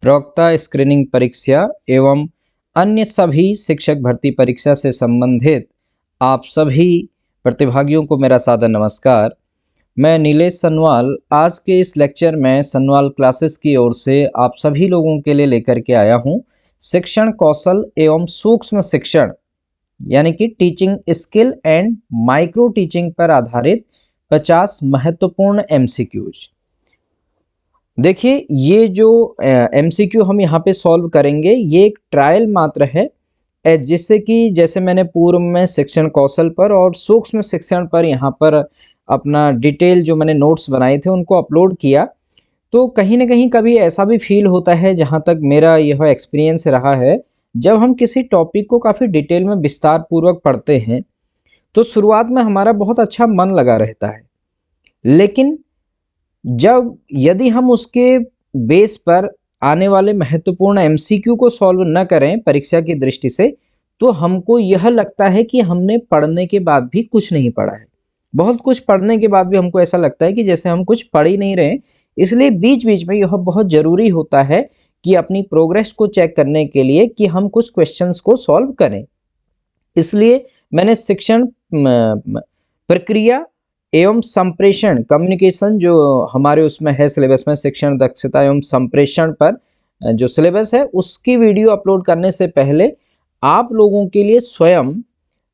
प्रवक्ता स्क्रीनिंग परीक्षा एवं अन्य सभी शिक्षक भर्ती परीक्षा से संबंधित आप सभी प्रतिभागियों को मेरा सादर नमस्कार। मैं नीलेश सनवाल आज के इस लेक्चर में सनवाल क्लासेस की ओर से आप सभी लोगों के लिए लेकर के आया हूं शिक्षण कौशल एवं सूक्ष्म शिक्षण यानी कि teaching skill and micro teaching पर आधारित 50 महत्वपूर्ण एमसीक्यूज। देखिए, ये जो एमसीक्यू हम यहाँ पे सॉल्व करेंगे ये एक ट्रायल मात्र है, जिससे कि जैसे मैंने पूर्व में शिक्षण कौशल पर और सूक्ष्म शिक्षण पर यहाँ पर अपना डिटेल जो मैंने नोट्स बनाए थे उनको अपलोड किया। तो कहीं ना कहीं कभी ऐसा भी फील होता है, जहाँ तक मेरा यह एक्सपीरियंस रहा है, जब हम किसी टॉपिक को काफ़ी डिटेल में विस्तार पूर्वक पढ़ते हैं तो शुरुआत में हमारा बहुत अच्छा मन लगा रहता है, लेकिन जब यदि हम उसके बेस पर आने वाले महत्वपूर्ण एमसीक्यू को सॉल्व न करें परीक्षा की दृष्टि से, तो हमको यह लगता है कि हमने पढ़ने के बाद भी कुछ नहीं पढ़ा है। बहुत कुछ पढ़ने के बाद भी हमको ऐसा लगता है कि जैसे हम कुछ पढ़ ही नहीं रहे। इसलिए बीच बीच में यह बहुत ज़रूरी होता है कि अपनी प्रोग्रेस को चेक करने के लिए कि हम कुछ क्वेश्चंस को सॉल्व करें। इसलिए मैंने शिक्षण प्रक्रिया एवं संप्रेषण कम्युनिकेशन जो हमारे उसमें है सिलेबस में, शिक्षण दक्षता एवं संप्रेषण पर जो सिलेबस है उसकी वीडियो अपलोड करने से पहले आप लोगों के लिए स्वयं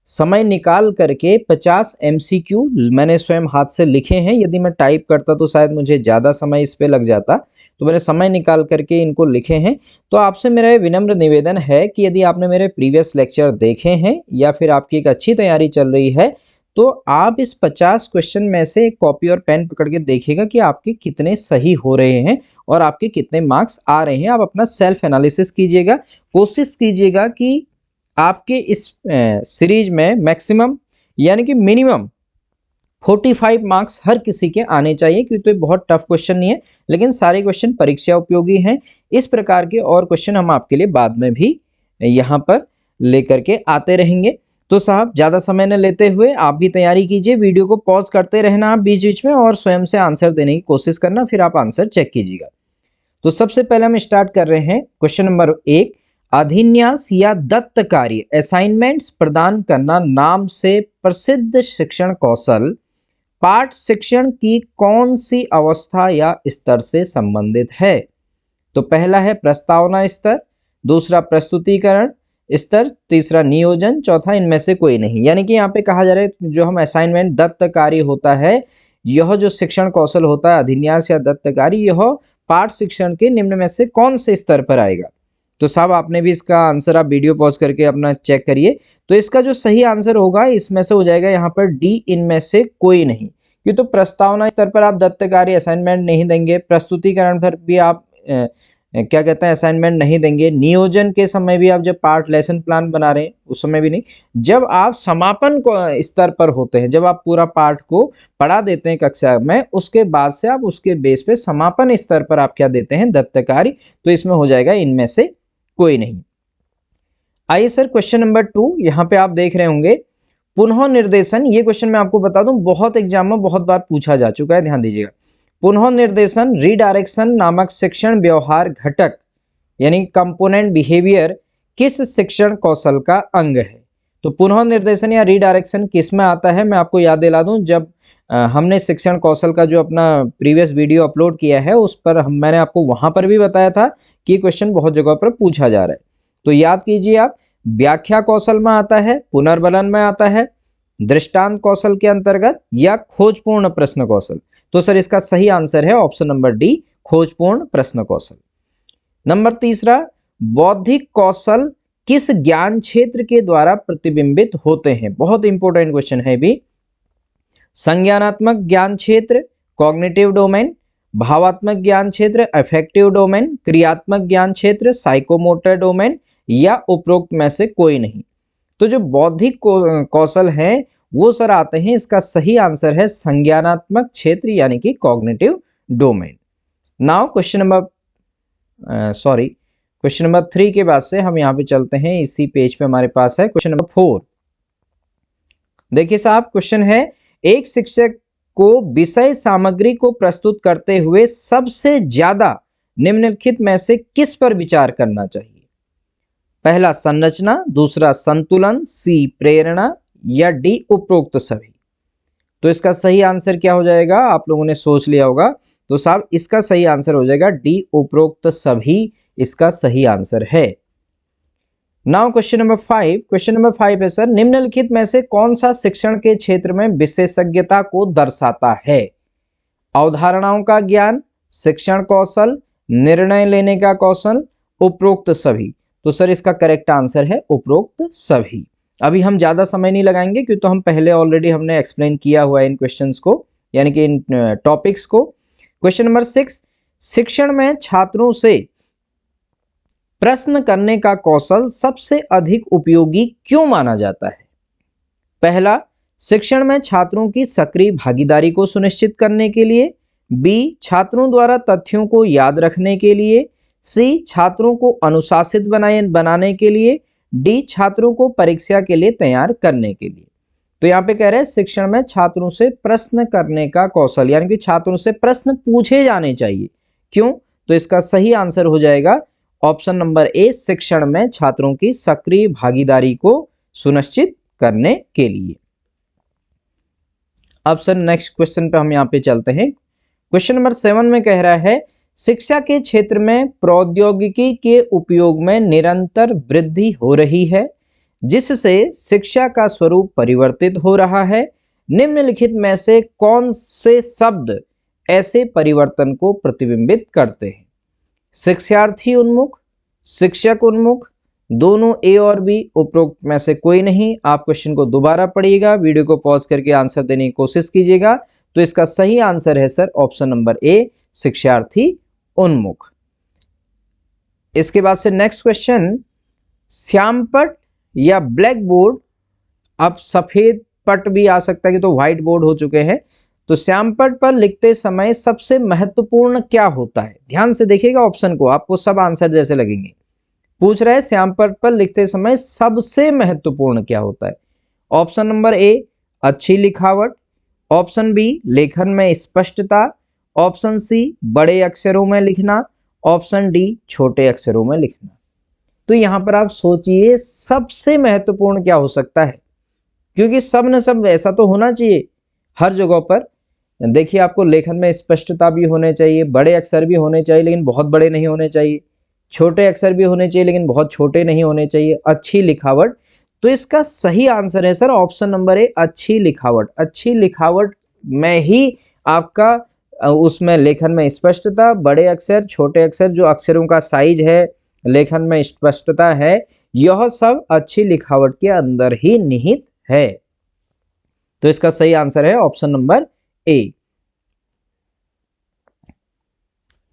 समय निकाल करके 50 एमसीक्यू मैंने स्वयं हाथ से लिखे हैं। यदि मैं टाइप करता तो शायद मुझे ज़्यादा समय इस पे लग जाता, तो मैंने समय निकाल करके इनको लिखे हैं। तो आपसे मेरा विनम्र निवेदन है कि यदि आपने मेरे प्रीवियस लेक्चर देखे हैं या फिर आपकी एक अच्छी तैयारी चल रही है, तो आप इस 50 क्वेश्चन में से एक कॉपी और पेन पकड़ के देखिएगा कि आपके कितने सही हो रहे हैं और आपके कितने मार्क्स आ रहे हैं। आप अपना सेल्फ एनालिसिस कीजिएगा, कोशिश कीजिएगा कि आपके इस सीरीज में मैक्सिमम यानी कि मिनिमम 45 मार्क्स हर किसी के आने चाहिए, क्योंकि तो बहुत टफ क्वेश्चन नहीं है, लेकिन सारे क्वेश्चन परीक्षा उपयोगी हैं। इस प्रकार के और क्वेश्चन हम आपके लिए बाद में भी यहाँ पर लेकर के आते रहेंगे। तो साहब, ज़्यादा समय न लेते हुए आप भी तैयारी कीजिए, वीडियो को पॉज करते रहना आप बीच बीच में और स्वयं से आंसर देने की कोशिश करना, फिर आप आंसर चेक कीजिएगा। तो सबसे पहले हम स्टार्ट कर रहे हैं क्वेश्चन नंबर 1। अधिन्यास या दत्त कार्य असाइनमेंट्स प्रदान करना नाम से प्रसिद्ध शिक्षण कौशल पाठ शिक्षण की कौन सी अवस्था या स्तर से संबंधित है? तो पहला है प्रस्तावना स्तर, दूसरा प्रस्तुतिकरण स्तर, तीसरा नियोजन, चौथा इनमें से कोई नहीं। यानी कि यहाँ पे कहा जा रहा है जो हम असाइनमेंट दत्त कार्य होता है, यह जो शिक्षण कौशल होता है अधिन्यास या दत्त कार्य, यह पाठ शिक्षण के निम्न में से कौन से स्तर पर आएगा? तो साहब, आपने भी इसका आंसर आप वीडियो पॉज करके अपना चेक करिए। तो इसका जो सही आंसर होगा इसमें से हो जाएगा यहाँ पर डी, इनमें से कोई नहीं। क्यों? तो प्रस्तावना स्तर पर आप दत्त कार्य असाइनमेंट नहीं देंगे, प्रस्तुतिकरण पर भी आप क्या कहते हैं असाइनमेंट नहीं देंगे, नियोजन के समय भी आप जब पार्ट लेसन प्लान बना रहे हैं उस समय भी नहीं। जब आप समापन को स्तर पर होते हैं, जब आप पूरा पाठ को पढ़ा देते हैं कक्षा में, उसके बाद से आप उसके बेस पे समापन स्तर पर आप क्या देते हैं दत्त कार्य, तो इसमें हो जाएगा इनमें से कोई नहीं। आइए सर, क्वेश्चन नंबर 2 यहाँ पे आप देख रहे होंगे पुनः निर्देशन। ये क्वेश्चन मैं आपको बता दूं बहुत एग्जाम में बहुत बार पूछा जा चुका है, ध्यान दीजिएगा। पुनः निर्देशन रीडायरेक्शन नामक शिक्षण व्यवहार घटक यानी कंपोनेंट बिहेवियर किस शिक्षण कौशल का अंग है? तो पुनः निर्देशन या रीडायरेक्शन किस में आता है, मैं आपको याद दिला दूं। जब हमने शिक्षण कौशल का जो अपना प्रीवियस वीडियो अपलोड किया है उस पर मैंने आपको वहां पर भी बताया था कि क्वेश्चन बहुत जगह पर पूछा जा रहा है। तो याद कीजिए आप, व्याख्या कौशल में आता है, पुनर्बलन में आता है, दृष्टांत कौशल के अंतर्गत, या खोजपूर्ण प्रश्न कौशल। तो सर इसका सही आंसर है ऑप्शन नंबर डी, खोजपूर्ण प्रश्न कौशल। नंबर 3, बौद्धिक कौशल किस ज्ञान क्षेत्र के द्वारा प्रतिबिंबित होते हैं? बहुत इंपॉर्टेंट क्वेश्चन है भी। संज्ञानात्मक ज्ञान क्षेत्र कॉग्निटिव डोमेन, भावात्मक ज्ञान क्षेत्र अफेक्टिव डोमेन, क्रियात्मक ज्ञान क्षेत्र साइकोमोटर डोमेन, या उपरोक्त में से कोई नहीं। तो जो बौद्धिक कौशल है वो सर आते हैं, इसका सही आंसर है संज्ञानात्मक क्षेत्र यानी कि cognitive domain. Now question number 3 के बाद से हम यहाँ पे चलते हैं, इसी पेज पे हमारे पास है क्वेश्चन नंबर 4। देखिए साहब, क्वेश्चन है एक शिक्षक को विषय सामग्री को प्रस्तुत करते हुए सबसे ज्यादा निम्नलिखित में से किस पर विचार करना चाहिए? पहला संरचना, दूसरा संतुलन, सी प्रेरणा या डी उपरोक्त सभी। तो इसका सही आंसर क्या हो जाएगा? आप लोगों ने सोच लिया होगा, तो साहब इसका सही आंसर हो जाएगा डी उपरोक्त सभी, इसका सही आंसर है। Now question number 5। Question number 5 है सर, निम्नलिखित में से कौन सा शिक्षण के क्षेत्र में विशेषज्ञता को दर्शाता है? अवधारणाओं का ज्ञान, शिक्षण कौशल, निर्णय लेने का कौशल, उपरोक्त सभी। तो सर इसका करेक्ट आंसर है उपरोक्त सभी। अभी हम ज्यादा समय नहीं लगाएंगे क्योंकि तो हम पहले ऑलरेडी हमने एक्सप्लेन किया हुआ है इन क्वेश्चंस को, यानी कि इन टॉपिक्स को। क्वेश्चन नंबर 6, शिक्षण में छात्रों से प्रश्न करने का कौशल सबसे अधिक उपयोगी क्यों माना जाता है? पहला, शिक्षण में छात्रों की सक्रिय भागीदारी को सुनिश्चित करने के लिए, बी छात्रों द्वारा तथ्यों को याद रखने के लिए, सी छात्रों को अनुशासित बनाने के लिए, डी छात्रों को परीक्षा के लिए तैयार करने के लिए। तो यहाँ पे कह रहे हैं शिक्षण में छात्रों से प्रश्न करने का कौशल, यानी कि छात्रों से प्रश्न पूछे जाने चाहिए। क्यों? तो इसका सही आंसर हो जाएगा ऑप्शन नंबर ए, शिक्षण में छात्रों की सक्रिय भागीदारी को सुनिश्चित करने के लिए। अब सर नेक्स्ट क्वेश्चन पे हम यहाँ पे चलते हैं। क्वेश्चन नंबर 7 में कह रहा है, शिक्षा के क्षेत्र में प्रौद्योगिकी के उपयोग में निरंतर वृद्धि हो रही है, जिससे शिक्षा का स्वरूप परिवर्तित हो रहा है। निम्नलिखित में से कौन से शब्द ऐसे परिवर्तन को प्रतिबिंबित करते हैं? शिक्षार्थी उन्मुख, शिक्षक उन्मुख, दोनों ए और बी, उपरोक्त में से कोई नहीं। आप क्वेश्चन को दोबारा पढ़िएगा, वीडियो को पॉज करके आंसर देने की कोशिश कीजिएगा। तो इसका सही आंसर है सर ऑप्शन नंबर ए, शिक्षार्थी उन्मुख। इसके बाद से नेक्स्ट क्वेश्चन, श्यामपट या ब्लैक बोर्ड, अब सफेद पट भी आ सकता है कि तो व्हाइट बोर्ड हो चुके हैं। तो श्यामपट पर लिखते समय सबसे महत्वपूर्ण क्या होता है? ध्यान से देखिएगा ऑप्शन को, आपको सब आंसर जैसे लगेंगे। पूछ रहे हैं श्यामपट पर लिखते समय सबसे महत्वपूर्ण क्या होता है? ऑप्शन नंबर ए, अच्छी लिखावट, ऑप्शन बी, लेखन में स्पष्टता, ऑप्शन सी, बड़े अक्षरों में लिखना, ऑप्शन डी, छोटे अक्षरों में लिखना। तो यहां पर आप सोचिए सबसे महत्वपूर्ण क्या हो सकता है, क्योंकि सब न सब ऐसा तो होना चाहिए हर जगह पर। देखिए आपको लेखन में स्पष्टता भी होने चाहिए, बड़े अक्षर भी होने चाहिए लेकिन बहुत बड़े नहीं होने चाहिए, छोटे अक्षर भी होने चाहिए लेकिन बहुत छोटे नहीं होने चाहिए, अच्छी लिखावट। तो इसका सही आंसर है सर ऑप्शन नंबर ए, अच्छी लिखावट। अच्छी लिखावट में ही आपका उसमें लेखन में स्पष्टता, बड़े अक्षर, छोटे अक्षर, जो अक्षरों का साइज है, लेखन में स्पष्टता है, यह सब अच्छी लिखावट के अंदर ही निहित है। तो इसका सही आंसर है option number A.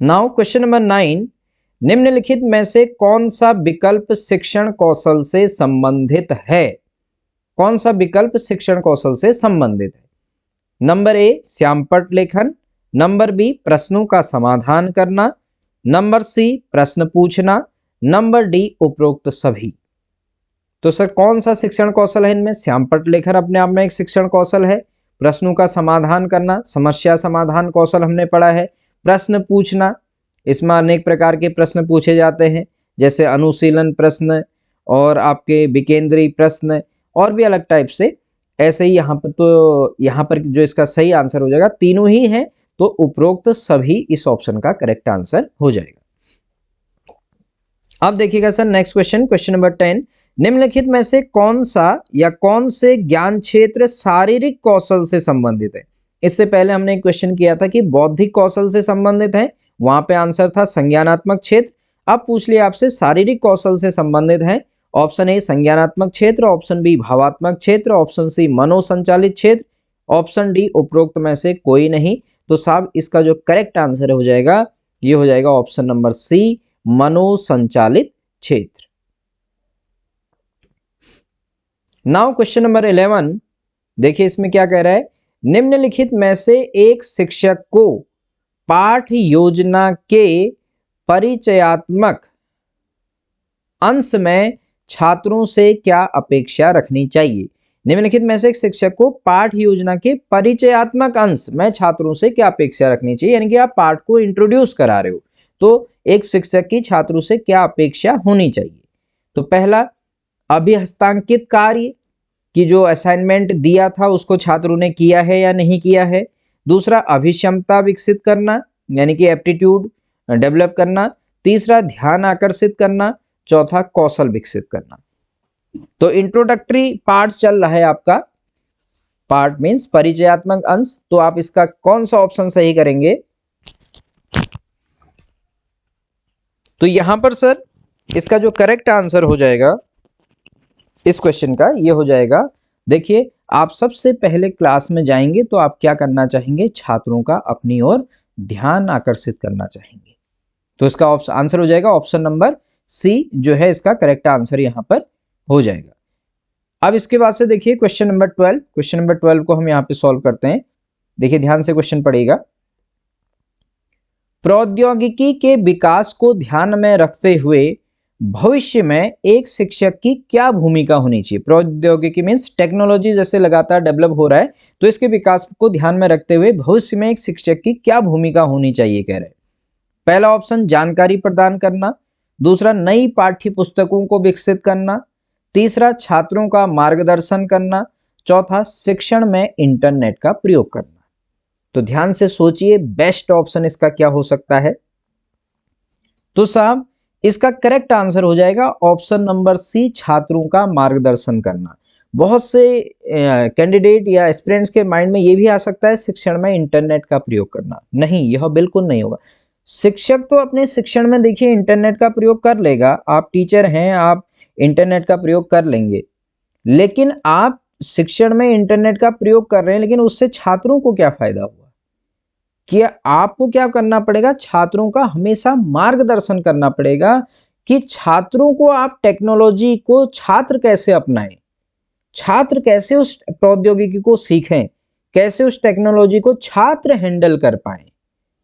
Now question number 9, निम्नलिखित में से कौन सा विकल्प शिक्षण कौशल से संबंधित है? कौन सा विकल्प शिक्षण कौशल से संबंधित है? नंबर ए, श्यामपट लेखन, नंबर बी, प्रश्नों का समाधान करना, नंबर सी, प्रश्न पूछना, नंबर डी, उपरोक्त सभी। तो सर कौन सा शिक्षण कौशल है इनमें? श्यामपट लेखन अपने आप में एक शिक्षण कौशल है, प्रश्नों का समाधान करना, समस्या समाधान कौशल हमने पढ़ा है, प्रश्न पूछना, इसमें अनेक प्रकार के प्रश्न पूछे जाते हैं, जैसे अनुशीलन प्रश्न और आपके विकेंद्रीय प्रश्न और भी अलग टाइप से। ऐसे ही यहाँ पर, तो यहाँ पर जो इसका सही आंसर हो जाएगा, तीनों ही हैं, तो उपरोक्त सभी इस ऑप्शन का करेक्ट आंसर हो जाएगा। अब देखिएगा sir next question, question number 10, निम्नलिखित में से कौन सा या कौन से ज्ञान क्षेत्र शारीरिक कौशल से संबंधित है? इससे पहले हमने एक क्वेश्चन किया था कि बौद्धिक कौशल से संबंधित है, वहां पे आंसर था संज्ञानात्मक क्षेत्र। अब पूछ लिया आपसे शारीरिक कौशल से संबंधित है, ऑप्शन ए संज्ञानात्मक क्षेत्र, ऑप्शन बी भावात्मक क्षेत्र, ऑप्शन सी मनोसंचालित क्षेत्र, ऑप्शन डी उपरोक्त में से कोई नहीं। तो साहब इसका जो करेक्ट आंसर हो जाएगा, ये हो जाएगा ऑप्शन नंबर सी, मनोसंचालित क्षेत्र। नाउ क्वेश्चन नंबर 11, देखिए इसमें क्या कह रहा है, निम्नलिखित में से एक शिक्षक को पाठ योजना के परिचयात्मक अंश में छात्रों से क्या अपेक्षा रखनी चाहिए? निम्नलिखित में से एक शिक्षक को पाठ योजना के परिचयात्मक अंश में छात्रों से क्या अपेक्षा रखनी चाहिए, यानी कि आप पाठ को इंट्रोड्यूस करा रहे हो, तो एक शिक्षक की छात्रों से क्या अपेक्षा होनी चाहिए? तो पहला, अभिहस्तांकित कार्य कि जो असाइनमेंट दिया था उसको छात्रों ने किया है या नहीं किया है। दूसरा, अभिक्षमता विकसित करना यानी कि एप्टीट्यूड डेवलप करना। तीसरा, ध्यान आकर्षित करना। चौथा, कौशल विकसित करना। तो इंट्रोडक्टरी पार्ट चल रहा है आपका, पार्ट मींस परिचयात्मक अंश। तो आप इसका कौन सा ऑप्शन सही करेंगे? तो यहां पर सर इसका जो करेक्ट आंसर हो जाएगा इस क्वेश्चन का, ये हो जाएगा, देखिए आप सबसे पहले क्लास में जाएंगे तो आप क्या करना चाहेंगे? छात्रों का अपनी ओर ध्यान आकर्षित करना चाहेंगे। तो इसका आंसर हो जाएगा ऑप्शन नंबर सी, जो है इसका करेक्ट आंसर यहां पर हो जाएगा। अब इसके बाद से देखिए क्वेश्चन नंबर 12, क्वेश्चन नंबर 12 को हम यहां पे सॉल्व करते हैं। देखिए ध्यान से क्वेश्चन पढ़िएगा। प्रौद्योगिकी के विकास को ध्यान में रखते हुए भविष्य में एक शिक्षक की क्या भूमिका होनी चाहिए? प्रौद्योगिकी मीन्स टेक्नोलॉजी जैसे लगातार डेवलप हो रहा है, तो इसके विकास को ध्यान में रखते हुए भविष्य में एक शिक्षक की क्या भूमिका होनी चाहिए कह रहे हैं। पहला ऑप्शन, जानकारी प्रदान करना। दूसरा, नई पाठ्य पुस्तकों को विकसित करना। तीसरा, छात्रों का मार्गदर्शन करना। चौथा, शिक्षण में इंटरनेट का प्रयोग करना। तो ध्यान से सोचिए बेस्ट ऑप्शन इसका क्या हो सकता है? तो साहब इसका करेक्ट आंसर हो जाएगा ऑप्शन नंबर सी, छात्रों का मार्गदर्शन करना। बहुत से कैंडिडेट या एस्पिरेंट्स के माइंड में ये भी आ सकता है शिक्षण में इंटरनेट का प्रयोग करना। नहीं, यह बिल्कुल नहीं होगा। शिक्षक तो अपने शिक्षण में देखिए इंटरनेट का प्रयोग कर लेगा, आप टीचर हैं, आप इंटरनेट का प्रयोग कर लेंगे, लेकिन आप शिक्षण में इंटरनेट का प्रयोग कर रहे हैं, लेकिन उससे छात्रों को क्या फायदा हुआ? कि आपको क्या करना पड़ेगा? छात्रों का हमेशा मार्गदर्शन करना पड़ेगा कि छात्रों को आप टेक्नोलॉजी को छात्र कैसे अपनाएं, छात्र कैसे उस प्रौद्योगिकी को सीखें, कैसे उस टेक्नोलॉजी को छात्र हैंडल कर पाए।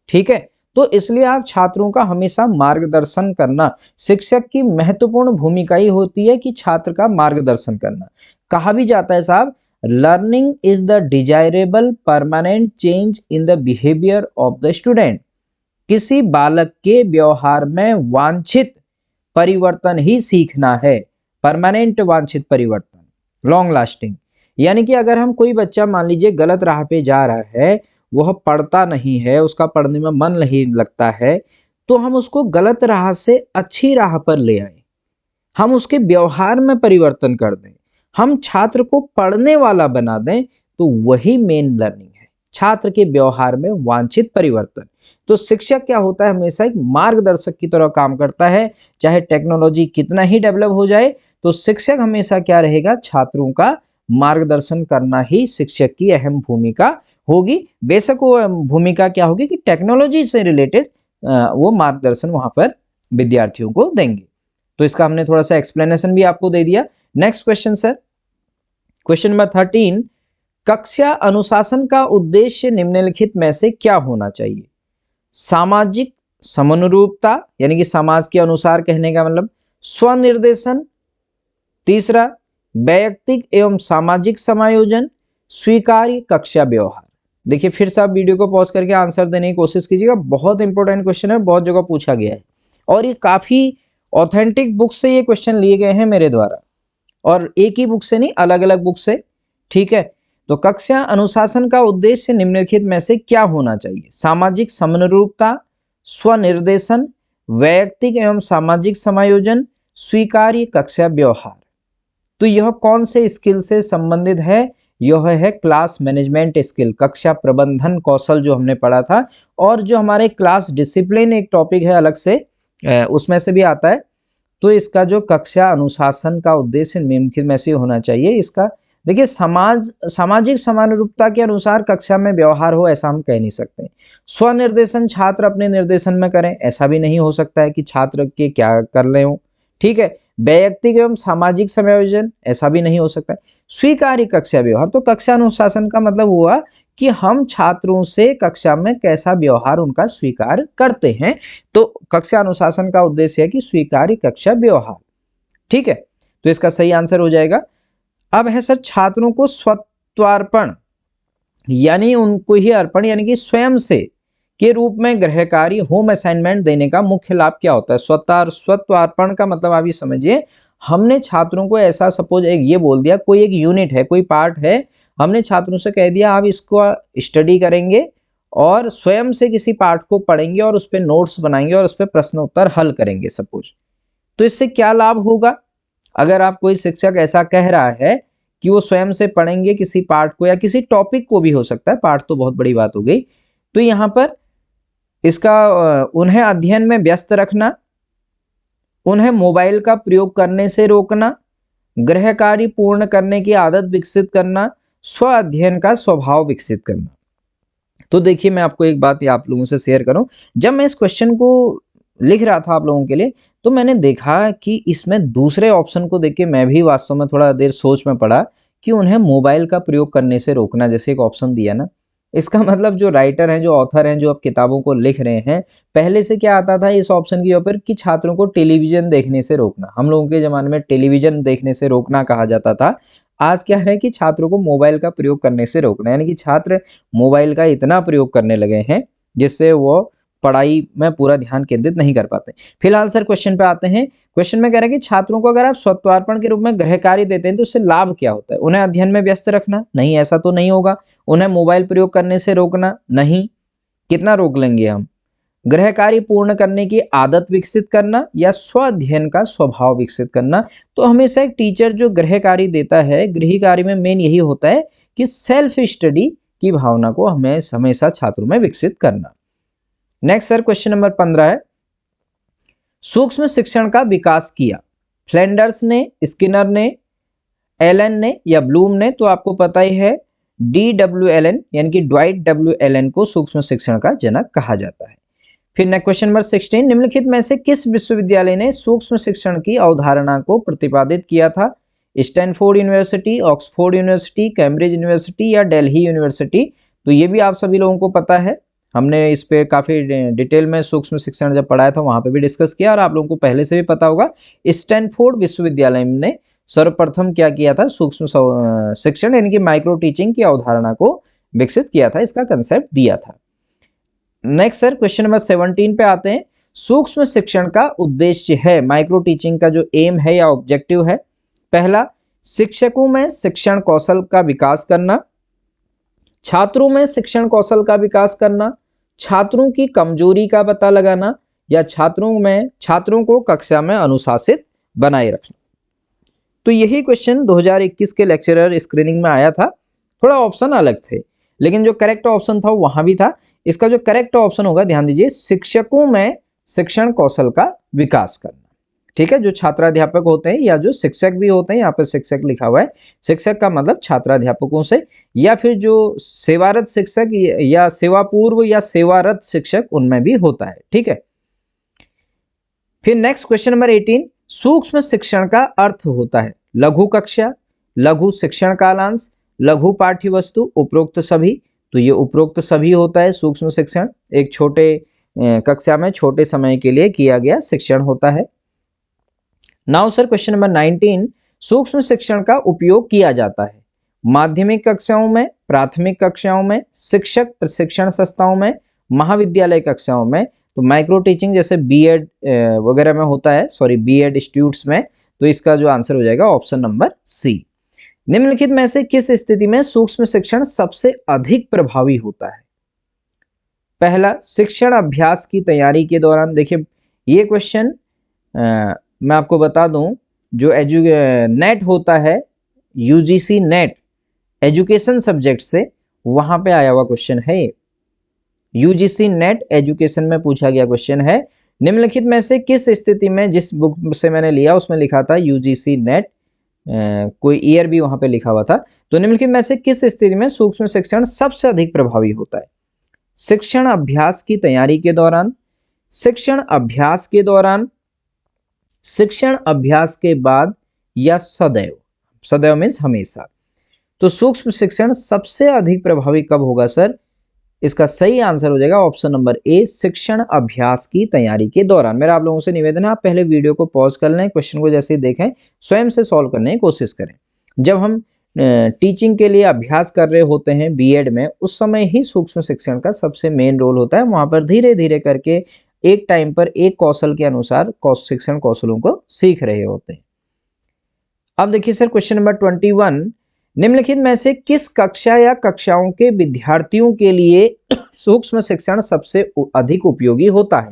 ठीक है, तो इसलिए आप छात्रों का हमेशा मार्गदर्शन करना, शिक्षक की महत्वपूर्ण भूमिका ही होती है कि छात्र का मार्गदर्शन करना। कहा भी जाता है साहब, learning is the desirable permanent change in the behaviour of the student. किसी बालक के व्यवहार में वांछित परिवर्तन ही सीखना है, परमानेंट वांछित परिवर्तन, लॉन्ग लास्टिंग। यानी कि अगर हम कोई बच्चा मान लीजिए गलत राह पे जा रहा है, वह पढ़ता नहीं है, उसका पढ़ने में मन नहीं लगता है, तो हम उसको गलत राह से अच्छी राह पर ले आए, हम उसके व्यवहार में परिवर्तन कर दें, हम छात्र को पढ़ने वाला बना दें, तो वही मेन लर्निंग है, छात्र के व्यवहार में वांछित परिवर्तन। तो शिक्षक क्या होता है? हमेशा एक मार्गदर्शक की तरह काम करता है। चाहे टेक्नोलॉजी कितना ही डेवलप हो जाए, तो शिक्षक हमेशा क्या रहेगा? छात्रों का मार्गदर्शन करना ही शिक्षक की अहम भूमिका होगी। बेशक वो भूमिका क्या होगी कि टेक्नोलॉजी से रिलेटेड वो मार्गदर्शन वहां पर विद्यार्थियों को देंगे। तो इसका हमने थोड़ा सा एक्सप्लेनेशन भी आपको दे दिया। Next question sir, question number 13, कक्षा अनुशासन का उद्देश्य निम्नलिखित में से क्या होना चाहिए? सामाजिक समनुरूपता यानी कि समाज के अनुसार कहने का मतलब, स्वनिर्देशन। तीसरा, वैयक्तिक एवं सामाजिक समायोजन। स्वीकार्य कक्षा व्यवहार। देखिए फिर से आप वीडियो को पॉज करके आंसर देने की कोशिश कीजिएगा, बहुत इंपॉर्टेंट क्वेश्चन है, बहुत जगह पूछा गया है और ये काफी ऑथेंटिक बुक से ये क्वेश्चन लिए गए हैं मेरे द्वारा, और एक ही बुक से नहीं, अलग अलग बुक से। ठीक है, तो कक्षा अनुशासन का उद्देश्य निम्नलिखित में से क्या होना चाहिए? सामाजिक समनुरूपता, स्वनिर्देशन, वैयक्तिक एवं सामाजिक समायोजन, स्वीकार्य कक्षा व्यवहार। तो यह कौन से स्किल से संबंधित है? यह है क्लास मैनेजमेंट स्किल, कक्षा प्रबंधन कौशल जो हमने पढ़ा था, और जो हमारे क्लास डिसिप्लिन एक टॉपिक है अलग से, उसमें से भी आता है। तो इसका जो कक्षा अनुशासन का उद्देश्य निम्नलिखित में से होना चाहिए, इसका देखिए सामाजिक समानुरूपता के अनुसार कक्षा में व्यवहार हो, ऐसा हम कह नहीं सकते। स्वनिर्देशन छात्र अपने निर्देशन में करें, ऐसा भी नहीं हो सकता है कि छात्र के क्या कर ले हो। ठीक है, वैयक्तिक एवं सामाजिक समायोजन, ऐसा भी नहीं हो सकता है। स्वीकार्य कक्षा व्यवहार, तो कक्षा अनुशासन का मतलब हुआ कि हम छात्रों से कक्षा में कैसा व्यवहार उनका स्वीकार करते हैं। तो कक्षा अनुशासन का उद्देश्य है कि स्वीकार्य कक्षा व्यवहार। ठीक है, तो इसका सही आंसर हो जाएगा। अब है सर छात्रों को स्वत्वार्पण, यानी उनको ही अर्पण, यानी कि स्वयं से के रूप में गृह कार्य होम असाइनमेंट देने का मुख्य लाभ क्या होता है? स्वत्वार्पण का मतलब आप ये समझिए, हमने छात्रों को ऐसा सपोज एक ये बोल दिया, कोई एक यूनिट है, कोई पार्ट है, हमने छात्रों से कह दिया आप इसको स्टडी करेंगे और स्वयं से किसी पार्ट को पढ़ेंगे और उस पर नोट्स बनाएंगे और उस पर प्रश्न उत्तर हल करेंगे सपोज। तो इससे क्या लाभ होगा? अगर आप कोई शिक्षक ऐसा कह रहा है कि वो स्वयं से पढ़ेंगे किसी पार्ट को या किसी टॉपिक को भी हो सकता है, पार्ट तो बहुत बड़ी बात हो गई, तो यहाँ पर इसका उन्हें अध्ययन में व्यस्त रखना, उन्हें मोबाइल का प्रयोग करने से रोकना, गृह कार्य पूर्ण करने की आदत विकसित करना, स्व अध्ययन का स्वभाव विकसित करना। तो देखिए मैं आपको एक बात आप लोगों से शेयर करूं, जब मैं इस क्वेश्चन को लिख रहा था आप लोगों के लिए तो मैंने देखा कि इसमें दूसरे ऑप्शन को देख के मैं भी वास्तव में थोड़ा देर सोच में पड़ा कि उन्हें मोबाइल का प्रयोग करने से रोकना, जैसे एक ऑप्शन दिया ना, इसका मतलब जो राइटर हैं, जो ऑथर हैं, जो अब किताबों को लिख रहे हैं, पहले से क्या आता था इस ऑप्शन के ऊपर कि छात्रों को टेलीविजन देखने से रोकना। हम लोगों के ज़माने में टेलीविजन देखने से रोकना कहा जाता था। आज क्या है कि छात्रों को मोबाइल का प्रयोग करने से रोकना, यानी कि छात्र मोबाइल का इतना प्रयोग करने लगे हैं जिससे वो पढ़ाई में पूरा ध्यान केंद्रित नहीं कर पाते। फिलहाल सर क्वेश्चन पे आते हैं। क्वेश्चन में कह रहा है कि छात्रों को अगर आप स्वत्वार्पण के रूप में गृह कार्य देते हैं तो उससे लाभ क्या होता है? उन्हें अध्ययन में व्यस्त रखना? नहीं, ऐसा तो नहीं होगा। उन्हें मोबाइल प्रयोग करने से रोकना? नहीं। कितना रोक लेंगे हम? गृह कार्य पूर्ण करने की आदत विकसित करना या स्व अध्ययन का स्वभाव विकसित करना? तो हमेशा एक टीचर जो गृह कार्य देता है, गृह कार्य में मेन यही होता है कि सेल्फ स्टडी की भावना को हमें हमेशा छात्रों में विकसित करना। नेक्स्ट सर क्वेश्चन नंबर 15 है, सूक्ष्म शिक्षण का विकास किया फ्लैंडर्स ने, स्किनर ने, एलन ने या ब्लूम ने? तो आपको पता ही है DW यानी कि ड्वाइट W को सूक्ष्म शिक्षण का जनक कहा जाता है। फिर नेक्स्ट क्वेश्चन नंबर 16, निम्नलिखित में से किस विश्वविद्यालय ने सूक्ष्म शिक्षण की अवधारणा को प्रतिपादित किया था? Stanford university, Oxford university, Cambridge university या दिल्ली यूनिवर्सिटी? तो ये भी आप सभी लोगों को पता है, हमने इस पे काफ़ी डिटेल में सूक्ष्म शिक्षण जब पढ़ाया था वहाँ पे भी डिस्कस किया और आप लोगों को पहले से भी पता होगा। स्टैनफोर्ड विश्वविद्यालय ने सर्वप्रथम क्या किया था? सूक्ष्म शिक्षण यानी कि माइक्रो टीचिंग की अवधारणा को विकसित किया था, इसका कंसेप्ट दिया था। नेक्स्ट सर क्वेश्चन नंबर 17 पे आते हैं, सूक्ष्म शिक्षण का उद्देश्य है, माइक्रो टीचिंग का जो एम है या ऑब्जेक्टिव है, पहला शिक्षकों में शिक्षण कौशल का विकास करना, छात्रों में शिक्षण कौशल का विकास करना, छात्रों की कमजोरी का पता लगाना या छात्रों को कक्षा में अनुशासित बनाए रखना। तो यही क्वेश्चन 2021 के लेक्चरर स्क्रीनिंग में आया था। थोड़ा ऑप्शन अलग थे लेकिन जो करेक्ट ऑप्शन था वहां भी था। इसका जो करेक्ट ऑप्शन होगा, ध्यान दीजिए, शिक्षकों में शिक्षण कौशल का विकास करना। ठीक है, जो छात्राध्यापक होते हैं या जो शिक्षक भी होते हैं, यहाँ पर शिक्षक लिखा हुआ है, शिक्षक का मतलब छात्राध्यापकों से, या फिर जो सेवारत शिक्षक या सेवा पूर्व या सेवारत शिक्षक उनमें भी होता है। ठीक है, फिर नेक्स्ट क्वेश्चन नंबर 18, सूक्ष्म शिक्षण का अर्थ होता है लघु कक्षा, लघु शिक्षण कालांश, लघु पाठ्य वस्तु, उपरोक्त सभी। तो ये उपरोक्त सभी होता है सूक्ष्म शिक्षण, एक छोटे कक्षा में छोटे समय के लिए किया गया शिक्षण होता है। नाउ सर क्वेश्चन नंबर 19, सूक्ष्म शिक्षण का उपयोग किया जाता है माध्यमिक कक्षाओं में, प्राथमिक कक्षाओं में, शिक्षक प्रशिक्षण संस्थाओं में, महाविद्यालय कक्षाओं में। तो माइक्रो टीचिंग जैसे बीएड वगैरह में होता है, बीएड इंस्टीट्यूट्स में। तो इसका जो आंसर हो जाएगा ऑप्शन नंबर सी। निम्नलिखित में से किस स्थिति में सूक्ष्म शिक्षण सबसे अधिक प्रभावी होता है? पहला शिक्षण अभ्यास की तैयारी के दौरान। देखिए ये क्वेश्चन मैं आपको बता दूं, जो नेट होता है, यूजीसी नेट एजुकेशन सब्जेक्ट से, वहां पे आया हुआ क्वेश्चन है। यूजीसी नेट एजुकेशन में पूछा गया क्वेश्चन है, निम्नलिखित में से किस स्थिति में, जिस बुक से मैंने लिया उसमें लिखा था यूजीसी नेट, कोई ईयर भी वहां पे लिखा हुआ था। तो निम्नलिखित में से किस स्थिति में सूक्ष्म शिक्षण सबसे अधिक प्रभावी होता है? शिक्षण अभ्यास की तैयारी के दौरान, शिक्षण अभ्यास के दौरान, शिक्षण अभ्यास के बाद या सदैव। सदैव मीन्स हमेशा। तो सूक्ष्म शिक्षण सबसे अधिक प्रभावी कब होगा सर? इसका सही आंसर हो जाएगा ऑप्शन नंबर ए, शिक्षण अभ्यास की तैयारी के दौरान। मेरा आप लोगों से निवेदन है, आप पहले वीडियो को पॉज कर लें, क्वेश्चन को जैसे ही देखें स्वयं से सॉल्व करने की कोशिश करें। जब हम टीचिंग के लिए अभ्यास कर रहे होते हैं बीएड में, उस समय ही सूक्ष्म शिक्षण का सबसे मेन रोल होता है। वहां पर धीरे धीरे करके एक टाइम पर एक कौशल के अनुसार शिक्षण कौशलों को सीख रहे होते हैं। अब देखिए सर क्वेश्चन नंबर 21, निम्नलिखित में से किस कक्षा या कक्षाओं के विद्यार्थियों के लिए सूक्ष्म शिक्षण सबसे अधिक उपयोगी होता है?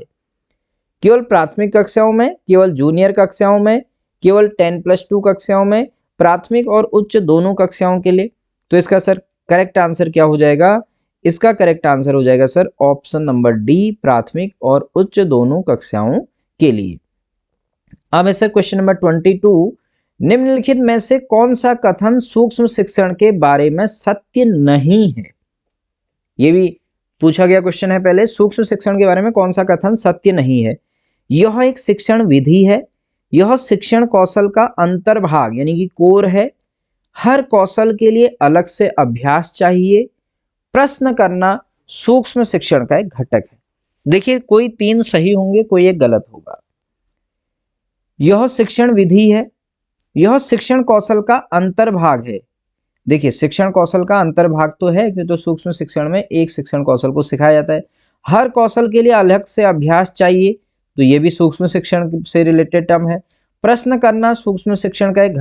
केवल प्राथमिक कक्षाओं में, केवल जूनियर कक्षाओं में, केवल 10+2 कक्षाओं में, प्राथमिक और उच्च दोनों कक्षाओं के लिए? तो इसका सर करेक्ट आंसर क्या हो जाएगा? इसका करेक्ट आंसर हो जाएगा सर ऑप्शन नंबर डी, प्राथमिक और उच्च दोनों कक्षाओं के लिए। अब है सर क्वेश्चन नंबर 22, निम्नलिखित में से कौन सा कथन सूक्ष्म शिक्षण के बारे में सत्य नहीं है? ये भी पूछा गया क्वेश्चन है पहले, सूक्ष्म शिक्षण के बारे में कौन सा कथन सत्य नहीं है? यह एक शिक्षण विधि है, यह शिक्षण कौशल का अंतर्भाग यानी कि कोर है, हर कौशल के लिए अलग से अभ्यास चाहिए, प्रश्न करना सूक्ष्म शिक्षण का एक घटक है। देखिए कोई 3 सही होंगे, कोई एक गलत होगा। यह शिक्षण विधि है, यह शिक्षण कौशल का अंतर्भाग है। देखिए शिक्षण कौशल का अंतर्भाग तो है क्योंकि तो सूक्ष्म शिक्षण में एक शिक्षण कौशल को सिखाया जाता है। हर कौशल के लिए अलग से अभ्यास चाहिए, तो ये भी सूक्ष्म शिक्षण से रिलेटेड टर्म है। प्रश्न करना सूक्ष्म शिक्षण का एक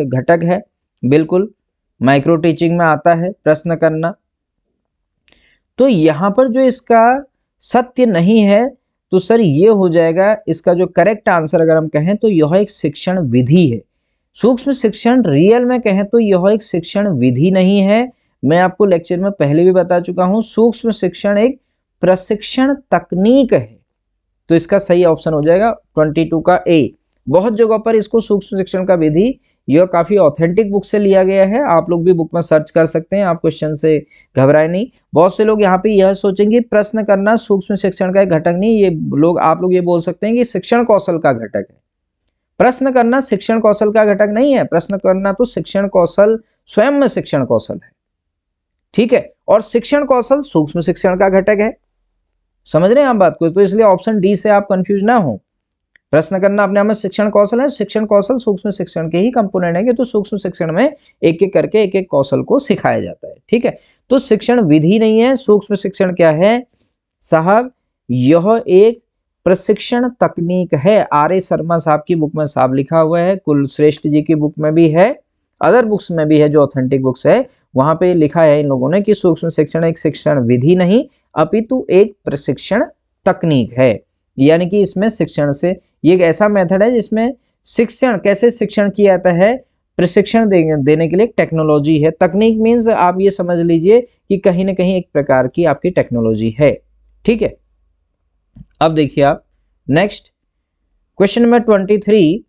घटक है, बिल्कुल माइक्रो टीचिंग में आता है प्रश्न करना। तो यहाँ पर जो इसका सत्य नहीं है तो सर ये हो जाएगा इसका जो करेक्ट आंसर अगर हम कहें तो यह एक शिक्षण विधि है। सूक्ष्म शिक्षण रियल में कहें तो यह एक शिक्षण विधि नहीं है। मैं आपको लेक्चर में पहले भी बता चुका हूं, सूक्ष्म शिक्षण एक प्रशिक्षण तकनीक है। तो इसका सही ऑप्शन हो जाएगा 22 का ए। बहुत जगह पर इसको सूक्ष्म शिक्षण का विधि, यह काफी ऑथेंटिक बुक से लिया गया है, आप लोग भी बुक में सर्च कर सकते हैं, आप क्वेश्चन से घबराए नहीं। बहुत से लोग यहाँ पे यह सोचेंगे प्रश्न करना सूक्ष्म शिक्षण का एक घटक नहीं, ये लोग आप लोग ये बोल सकते हैं कि शिक्षण कौशल का घटक है। प्रश्न करना शिक्षण कौशल का घटक नहीं है, प्रश्न करना तो शिक्षण कौशल स्वयं में शिक्षण कौशल है, ठीक है, और शिक्षण कौशल सूक्ष्म शिक्षण का घटक है। समझ रहे हैं आप बात को? तो इसलिए ऑप्शन डी से आप कंफ्यूज ना हो। प्रश्न करना अपने आप में शिक्षण कौशल है, शिक्षण कौशल सूक्ष्म शिक्षण के ही कंपोनेंट है कि तो सूक्ष्म शिक्षण में एक एक करके एक एक कौशल को सिखाया जाता है, ठीक है। तो शिक्षण विधि नहीं है। सूक्ष्म शिक्षण क्या है साहब? यह एक प्रशिक्षण तकनीक है। आर.ए. शर्मा साहब की बुक में साहब लिखा हुआ है, कुलश्रेष्ठ जी की बुक में भी है, अदर बुक्स में भी है जो ऑथेंटिक बुक्स है वहां पे लिखा है इन लोगों ने कि सूक्ष्म शिक्षण एक शिक्षण विधि नहीं अपितु एक प्रशिक्षण तकनीक है। यानी कि इसमें शिक्षण से, ये एक ऐसा मेथड है जिसमें शिक्षण कैसे शिक्षण किया जाता है, प्रशिक्षण देने के लिए टेक्नोलॉजी है। तकनीक मीन्स आप ये समझ लीजिए कि कहीं ना कहीं एक प्रकार की आपकी टेक्नोलॉजी है, ठीक है। अब देखिए आप नेक्स्ट क्वेश्चन नंबर 23,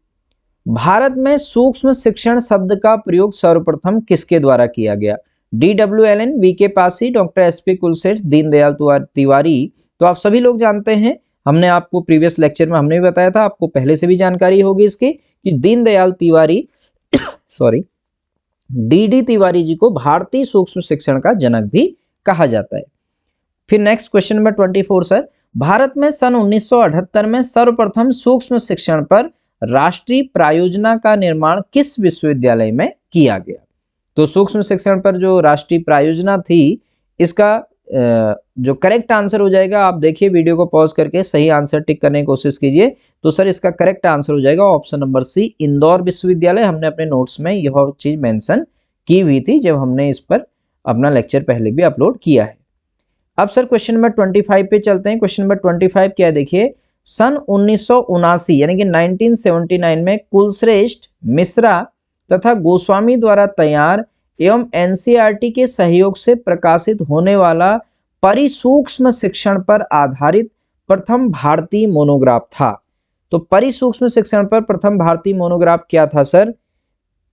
भारत में सूक्ष्म शिक्षण शब्द का प्रयोग सर्वप्रथम किसके द्वारा किया गया? D.W. एलन, वी.के. पासी, डॉक्टर एस.पी. कुलश्रेष्ठ, दीनदयाल तिवारी। तो आप सभी लोग जानते हैं, हमने आपको प्रीवियस लेक्चर में हमने भी बताया था, आपको पहले से भी जानकारी होगी इसकी कि दीनदयाल तिवारी सॉरी D.D. तिवारी जी को भारतीय सूक्ष्म शिक्षण का जनक भी कहा जाता है। फिर next question number 24 sir, Bharat में सन 1978 में सर्वप्रथम सूक्ष्म शिक्षण पर राष्ट्रीय प्रायोजना का निर्माण किस विश्वविद्यालय में किया गया? तो सूक्ष्म शिक्षण पर जो राष्ट्रीय प्रायोजना थी, इसका जो करेक्ट आंसर हो जाएगा, आप देखिए वीडियो को पॉज करके सही आंसर टिक करने की कोशिश कीजिए। तो सर इसका करेक्ट आंसर हो जाएगा ऑप्शन नंबर सी, इंदौर विश्वविद्यालय। हमने अपने नोट्स में यह चीज मेंशन की हुई थी जब हमने इस पर अपना लेक्चर पहले भी अपलोड किया है। अब सर क्वेश्चन नंबर 25 पे चलते हैं। क्वेश्चन नंबर 25 क्या देखिए, सन 1979 यानी कि 1979 में कुलश्रेष्ठ, मिश्रा तथा गोस्वामी द्वारा तैयार एवं एनसीईआरटी के सहयोग से प्रकाशित होने वाला परिसूक्ष्म शिक्षण पर आधारित प्रथम भारतीय मोनोग्राफ था। तो परिसूक्ष्म शिक्षण पर प्रथम भारतीय मोनोग्राफ क्या था सर?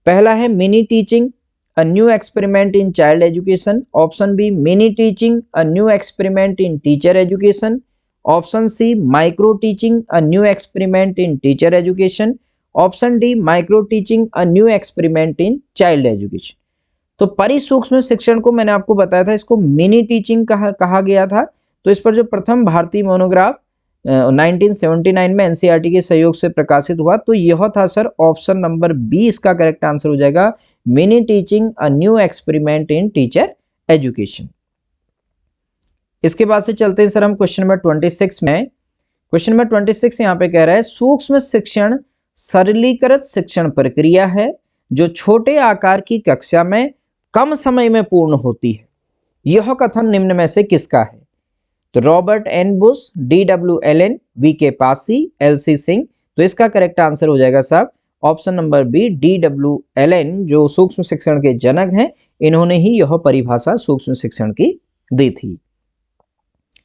पहला है mini teaching a new experiment in child education, option B mini teaching a new experiment in teacher education, option C micro teaching a new experiment in teacher education, option D micro teaching a new experiment in child education. तो परिसूक्ष्म शिक्षण को मैंने आपको बताया था, इसको mini teaching कहा गया था। तो इस पर जो प्रथम भारतीय मोनोग्राफ 1979 में एनसीईआरटी के सहयोग से प्रकाशित हुआ। तो यह था सर ऑप्शन नंबर बी इसका करेक्ट आंसर हो जाएगा, mini teaching a new experiment in teacher education. इसके बाद से चलते हैं सर हम क्वेश्चन नंबर 26 में। क्वेश्चन नंबर 26 यहाँ पे कह रहा है सूक्ष्म शिक्षण सरलीकृत शिक्षण प्रक्रिया है जो छोटे आकार की कक्षा में कम समय में पूर्ण होती है। यह कथन निम्न में से किसका है? तो Robert N Bush, D.W. Allen, V.K. Passi, L.C. Singh. तो इसका करेक्ट आंसर हो जाएगा साहब option number B, D.W. Elon, जो सूक्ष्म शिक्षण के जनक हैं। इन्होंने ही यह परिभाषा सूक्ष्म शिक्षण की दी थी।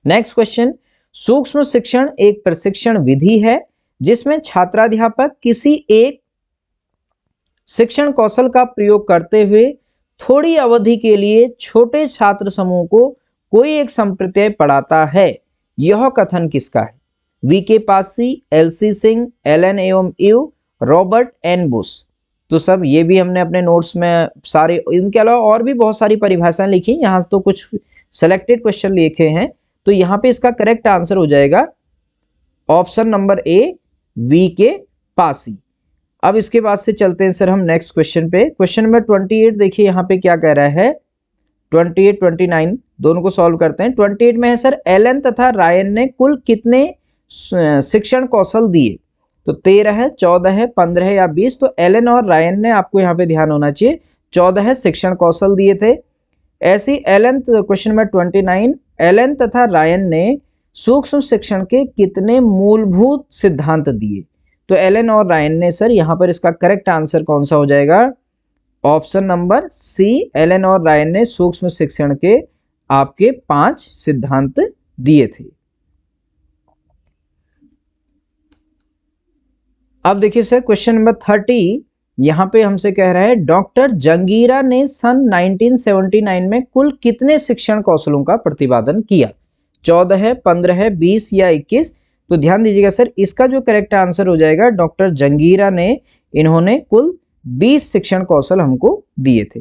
नेक्स्ट क्वेश्चन, सूक्ष्म शिक्षण एक प्रशिक्षण विधि है जिसमें छात्राध्यापक किसी एक शिक्षण कौशल का प्रयोग करते हुए थोड़ी अवधि के लिए छोटे छात्र समूह को कोई एक संप्रत्यय पढ़ाता है। यह कथन किसका है? V.K. Passi, L.C. Singh, Allen एवं यू, रॉबर्ट एन बुश। तो सब ये भी हमने अपने नोट्स में सारे, इनके अलावा और भी बहुत सारी परिभाषाएं लिखी, यहाँ तो कुछ सेलेक्टेड क्वेश्चन लिखे हैं। तो यहाँ पे इसका करेक्ट आंसर हो जाएगा option number A, V.K. Pasi. अब इसके बाद से चलते हैं सर हम नेक्स्ट क्वेश्चन पे। क्वेश्चन नंबर 28 देखिए यहाँ पे क्या कह रहा है, 28, 29 दोनों को सॉल्व करते हैं। 28 में है सर एलन तथा रायन ने कुल कितने शिक्षण कौशल दिए? तो 13 है, 14 है, 15 या 20। तो एलन और रायन ने, आपको यहाँ पे ध्यान होना चाहिए, 14 शिक्षण कौशल दिए थे। ऐसी एलन, क्वेश्चन नंबर 29, एलन तथा रायन ने सूक्ष्म शिक्षण के कितने मूलभूत सिद्धांत दिए? तो एलन और रायन ने सर, यहाँ पर इसका करेक्ट आंसर कौन सा हो जाएगा? ऑप्शन नंबर सी, एलन और रायन ने सूक्ष्म शिक्षण के आपके 5 सिद्धांत दिए थे। अब देखिए सर क्वेश्चन नंबर 30 यहां पे हमसे कह रहा है डॉक्टर जंगीरा ने सन 1979 में कुल कितने शिक्षण कौशलों का प्रतिपादन किया? 14, 15, 20 या 21। तो ध्यान दीजिएगा सर, इसका जो करेक्ट आंसर हो जाएगा, डॉक्टर जंगीरा ने, इन्होंने कुल 20 शिक्षण कौशल हमको दिए थे।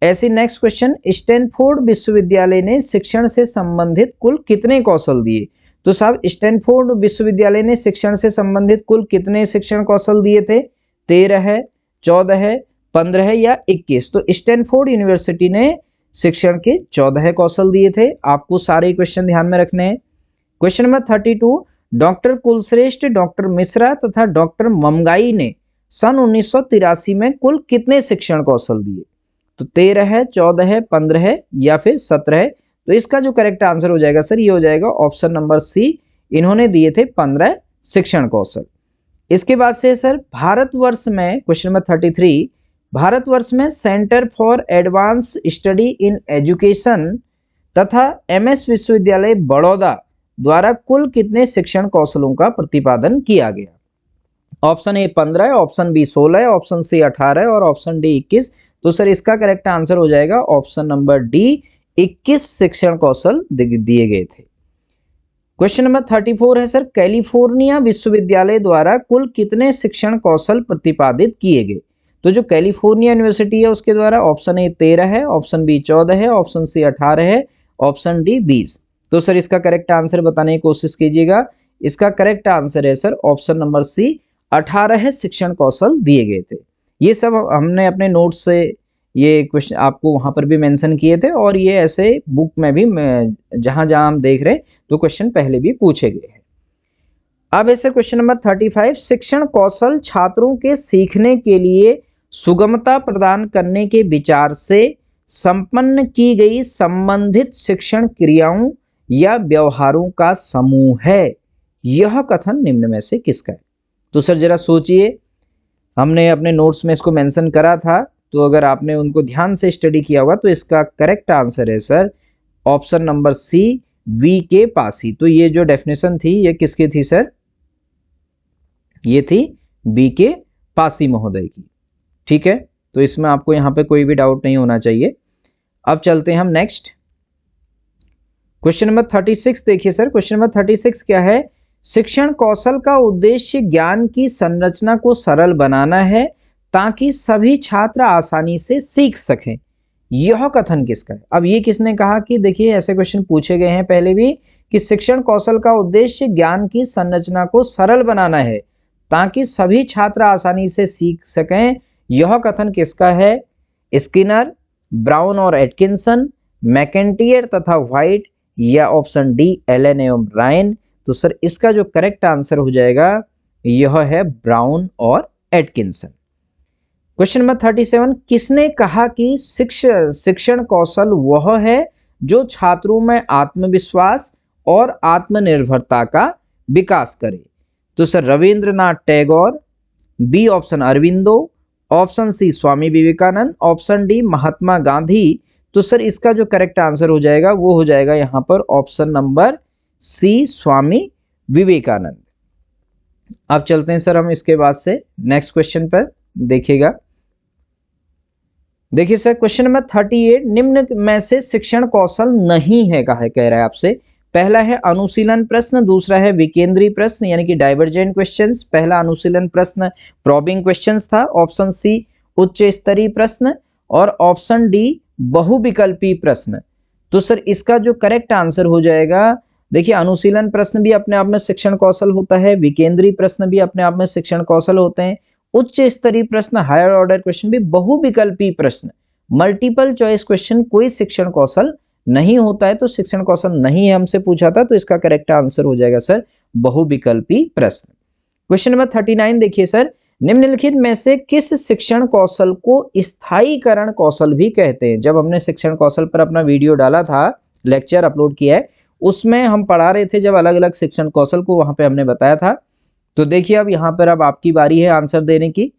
ऐसे नेक्स्ट क्वेश्चन, स्टैनफोर्ड विश्वविद्यालय ने शिक्षण से संबंधित कुल कितने कौशल दिए? तो साहब स्टैनफोर्ड विश्वविद्यालय ने शिक्षण से संबंधित कुल कितने शिक्षण कौशल दिए थे? 13, 14, 15 या 21। तो स्टैनफोर्ड यूनिवर्सिटी ने शिक्षण के 14 कौशल दिए थे। आपको सारे क्वेश्चन ध्यान में रखने हैं। Question number 32, doctor Kulshreshtha, doctor Mishra तथा डॉक्टर ममगाई ने सन 1983 में कुल कितने शिक्षण कौशल दिए? तो 13, 14, 15 या फिर 17। तो इसका जो करेक्ट आंसर हो जाएगा सर, ये हो जाएगा ऑप्शन नंबर सी, इन्होंने दिए थे 15 शिक्षण कौशल। इसके बाद से सर भारतवर्ष में, क्वेश्चन नंबर 33, भारतवर्ष में centre for advance study in education तथा MS विश्वविद्यालय बड़ौदा द्वारा कुल कितने शिक्षण कौशलों का प्रतिपादन किया गया? Option A 15, option B 16, option C 18 और ऑप्शन डी 21। तो सर इसका करेक्ट आंसर हो जाएगा ऑप्शन नंबर डी, 21 शिक्षण कौशल दिए गए थे। क्वेश्चन नंबर 34 है सर कैलिफोर्निया विश्वविद्यालय द्वारा कुल कितने शिक्षण कौशल प्रतिपादित किए गए? तो जो कैलिफोर्निया यूनिवर्सिटी है उसके द्वारा ऑप्शन ए 13 है, ऑप्शन बी 14 है, ऑप्शन सी 18 है, ऑप्शन डी 20। तो सर इसका करेक्ट आंसर बताने की कोशिश कीजिएगा। इसका करेक्ट आंसर है सर ऑप्शन नंबर सी, 18 शिक्षण कौशल दिए गए थे। ये सब हमने अपने नोट से ये क्वेश्चन आपको वहां पर भी मेंशन किए थे, और ये ऐसे बुक में भी जहां जहां हम देख रहे हैं तो क्वेश्चन पहले भी पूछे गए हैं। अब ऐसे क्वेश्चन नंबर 35, शिक्षण कौशल छात्रों के सीखने के लिए सुगमता प्रदान करने के विचार से संपन्न की गई संबंधित शिक्षण क्रियाओं या व्यवहारों का समूह है। यह कथन निम्न में से किसका है? तो सर जरा सोचिए, हमने अपने नोट्स में इसको मेंशन करा था, तो अगर आपने उनको ध्यान से स्टडी किया होगा तो इसका करेक्ट आंसर है sir option number C, V.K. Passi. तो ये जो डेफिनेशन थी ये किसकी थी सर? ये थी V.K. पासी महोदय की। ठीक है, तो इसमें आपको यहाँ पे कोई भी डाउट नहीं होना चाहिए। अब चलते हैं हम नेक्स्ट क्वेश्चन नंबर 36। देखिए सर क्वेश्चन नंबर 36 क्या है? शिक्षण कौशल का उद्देश्य ज्ञान की संरचना को सरल बनाना है ताकि सभी छात्र आसानी से सीख सकें। यह कथन किसका है? अब ये किसने कहा कि देखिए ऐसे क्वेश्चन पूछे गए हैं पहले भी कि शिक्षण कौशल का उद्देश्य ज्ञान की संरचना को सरल बनाना है ताकि सभी छात्र आसानी से सीख सकें। यह कथन किसका है? स्किनर, ब्राउन और एटकिंसन, मैकेंटियर तथा व्हाइट, या ऑप्शन डी एलन एवं रायन। तो सर इसका जो करेक्ट आंसर हो जाएगा यह है ब्राउन और एटकिंसन। क्वेश्चन नंबर 37, किसने कहा कि शिक्षण कौशल वह है जो छात्रों में आत्मविश्वास और आत्मनिर्भरता का विकास करे? तो sir Rabindranath Tagore, B option Aurobindo, option C Swami Vivekananda, option D Mahatma Gandhi. तो सर इसका जो करेक्ट आंसर हो जाएगा वो हो जाएगा यहाँ पर ऑप्शन नंबर सी स्वामी विवेकानंद। अब चलते हैं सर हम इसके बाद से नेक्स्ट क्वेश्चन पर, देखिएगा। देखिए सर क्वेश्चन नंबर 38, निम्न में से शिक्षण कौशल नहीं है कह रहा है आपसे। पहला है अनुशीलन प्रश्न, दूसरा है विकेंद्रीय प्रश्न यानी कि डाइवर्जेंट क्वेश्चंस। पहला अनुशीलन प्रश्न प्रॉबिंग क्वेश्चंस था, ऑप्शन सी उच्च स्तरीय प्रश्न, और ऑप्शन डी बहुविकल्पी प्रश्न। तो सर इसका जो करेक्ट आंसर हो जाएगा, देखिए अनुशीलन प्रश्न भी अपने आप में शिक्षण कौशल होता है, विकेंद्रीय प्रश्न भी अपने आप में शिक्षण कौशल होते हैं, उच्च स्तरीय प्रश्न हायर ऑर्डर क्वेश्चन भी, बहुविकल्पी प्रश्न मल्टीपल चॉइस क्वेश्चन कोई शिक्षण कौशल नहीं होता है। तो शिक्षण कौशल नहीं है हमसे पूछा था, तो इसका करेक्ट आंसर हो जाएगा सर बहुविकल्पी प्रश्न। क्वेश्चन नंबर 39 देखिए सर, निम्नलिखित में से किस शिक्षण कौशल को स्थायीकरण कौशल भी कहते हैं? जब हमने शिक्षण कौशल पर अपना वीडियो डाला था, लेक्चर अपलोड किया है, उसमें हम पढ़ा रहे थे जब अलग अलग शिक्षण कौशल को, वहां पे हमने बताया था। तो देखिए अब यहाँ पर अब आपकी बारी है आंसर देने की।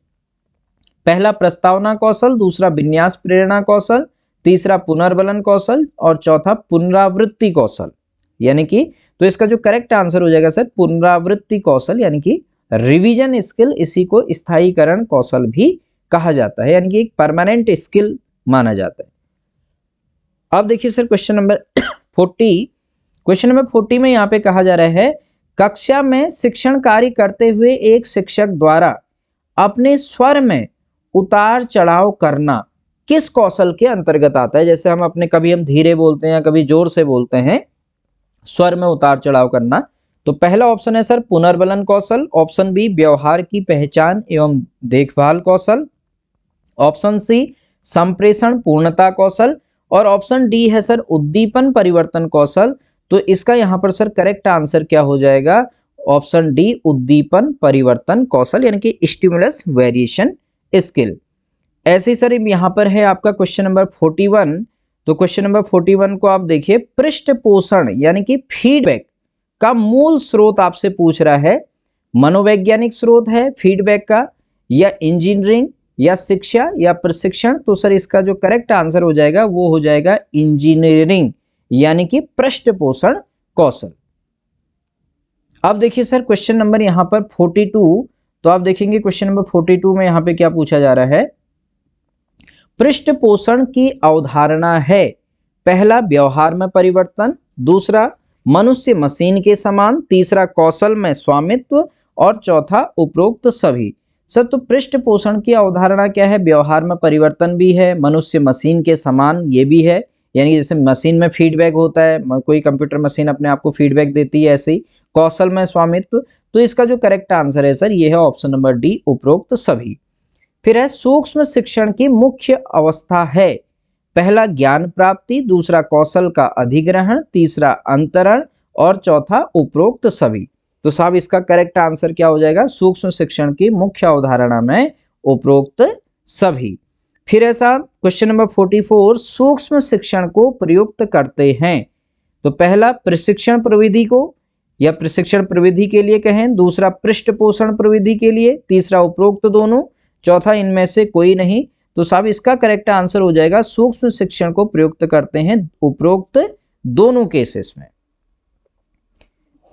पहला प्रस्तावना कौशल, दूसरा विन्यास प्रेरणा कौशल, तीसरा पुनर्बलन कौशल और चौथा पुनरावृत्ति कौशल। यानी कि तो इसका जो करेक्ट आंसर हो जाएगा सर पुनरावृत्ति कौशल यानी कि रिवीजन स्किल। इसी को स्थायीकरण कौशल भी कहा जाता है, यानी कि एक परमानेंट स्किल माना जाता है। अब देखिए sir question number 40, question number 40 में यहाँ पे कहा जा रहा है, कक्षा में शिक्षण कार्य करते हुए एक शिक्षक द्वारा अपने स्वर में उतार चढ़ाव करना किस कौशल के अंतर्गत आता है? जैसे हम कभी हम धीरे बोलते हैं, कभी जोर से बोलते हैं, स्वर में उतार चढ़ाव करना। तो पहला ऑप्शन है सर पुनर्बलन कौशल, ऑप्शन बी व्यवहार की पहचान एवं देखभाल कौशल, ऑप्शन सी संप्रेषण पूर्णता कौशल, और ऑप्शन डी है सर उद्दीपन परिवर्तन कौशल। तो इसका यहाँ पर सर करेक्ट आंसर क्या हो जाएगा? ऑप्शन डी उद्दीपन परिवर्तन कौशल यानी कि स्टिमुलस वेरिएशन स्किल। ऐसे ही सर यहाँ पर है आपका क्वेश्चन नंबर 41। तो क्वेश्चन नंबर 41 को आप देखिए, पृष्ठ पोषण यानी कि फीडबैक का मूल स्रोत आपसे पूछ रहा है। मनोवैज्ञानिक स्रोत है फीडबैक का, या इंजीनियरिंग, या शिक्षा, या प्रशिक्षण? तो सर इसका जो करेक्ट आंसर हो जाएगा वो हो जाएगा इंजीनियरिंग यानी कि पृष्ठ पोषण कौशल। अब देखिए सर क्वेश्चन नंबर यहाँ पर 42। तो आप देखेंगे क्वेश्चन नंबर 42 में यहाँ पे क्या पूछा जा रहा है, पृष्ठ पोषण की अवधारणा है। पहला व्यवहार में परिवर्तन, दूसरा मनुष्य मशीन के समान, तीसरा कौशल में स्वामित्व और चौथा उपरोक्त सभी। सर तो पृष्ठ पोषण की अवधारणा क्या है? व्यवहार में परिवर्तन भी है, मनुष्य मशीन के समान ये भी है, यानी जैसे मशीन में फीडबैक होता है, कोई कंप्यूटर मशीन अपने आप को फीडबैक देती है, ऐसे ही कौशल में स्वामित्व। तो इसका जो करेक्ट आंसर है सर ये है ऑप्शन नंबर डी उपरोक्त सभी। फिर है सूक्ष्म शिक्षण की मुख्य अवस्था है। पहला ज्ञान प्राप्ति, दूसरा कौशल का अधिग्रहण, तीसरा अंतरण और चौथा उपरोक्त सभी। तो साहब इसका करेक्ट आंसर क्या हो जाएगा? सूक्ष्म शिक्षण की मुख्य अवधारणा में उपरोक्त सभी। फिर ऐसा क्वेश्चन नंबर 44, सूक्ष्म शिक्षण को प्रयुक्त करते हैं। तो पहला प्रशिक्षण प्रविधि को या प्रशिक्षण प्रविधि के लिए कहें, दूसरा पृष्ठ पोषण प्रविधि के लिए, तीसरा उपरोक्त दोनों, चौथा इनमें से कोई नहीं। तो साहब इसका करेक्ट आंसर हो जाएगा सूक्ष्म शिक्षण को प्रयुक्त करते हैं उपरोक्त दोनों केसेस में।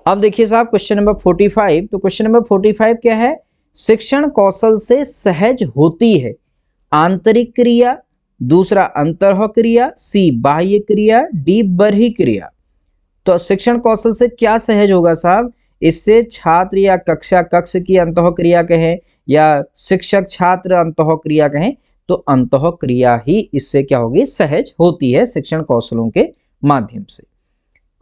अब देखिए साहब क्वेश्चन नंबर 45। तो क्वेश्चन नंबर 45 क्या है? शिक्षण कौशल से सहज होती है आंतरिक क्रिया, दूसरा अंतरह क्रिया, सी बाह्य क्रिया, डी बर्ही क्रिया। तो शिक्षण कौशल से क्या सहज होगा साहब? इससे छात्र या कक्षा कक्ष की अंतः क्रिया कहें या शिक्षक छात्र अंतः क्रिया कहें, तो अंतः क्रिया ही इससे क्या होगी, सहज होती है शिक्षण कौशलों के माध्यम से।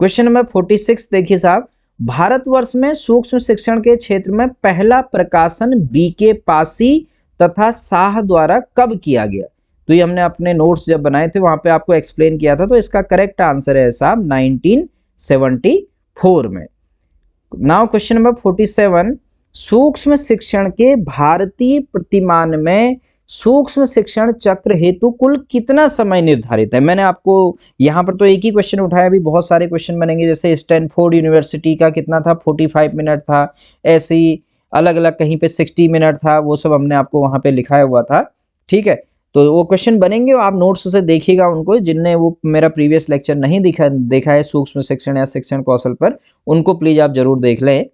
क्वेश्चन नंबर 46 देखिए साहब, भारतवर्ष में सूक्ष्म शिक्षण के क्षेत्र में पहला प्रकाशन बीके पासी तथा शाह द्वारा कब किया गया? तो ये हमने अपने नोट्स जब बनाए थे वहां पे आपको एक्सप्लेन किया था, तो इसका करेक्ट आंसर है साहब 1974 में। नाउ क्वेश्चन नंबर 47, सूक्ष्म शिक्षण के भारतीय प्रतिमान में सूक्ष्म शिक्षण चक्र हेतु कुल कितना समय निर्धारित है? मैंने आपको यहाँ पर तो एक ही क्वेश्चन उठाया, अभी बहुत सारे क्वेश्चन बनेंगे। जैसे स्टैनफोर्ड यूनिवर्सिटी का कितना था, 45 मिनट था, ऐसे ही अलग अलग कहीं पे 60 मिनट था, वो सब हमने आपको वहाँ पे लिखाया हुआ था। ठीक है, तो वो क्वेश्चन बनेंगे, आप नोट्स से देखिएगा उनको, जिनने वो मेरा प्रीवियस लेक्चर नहीं देखा है सूक्ष्म शिक्षण या शिक्षण कौशल पर, उनको प्लीज आप जरूर देख लें।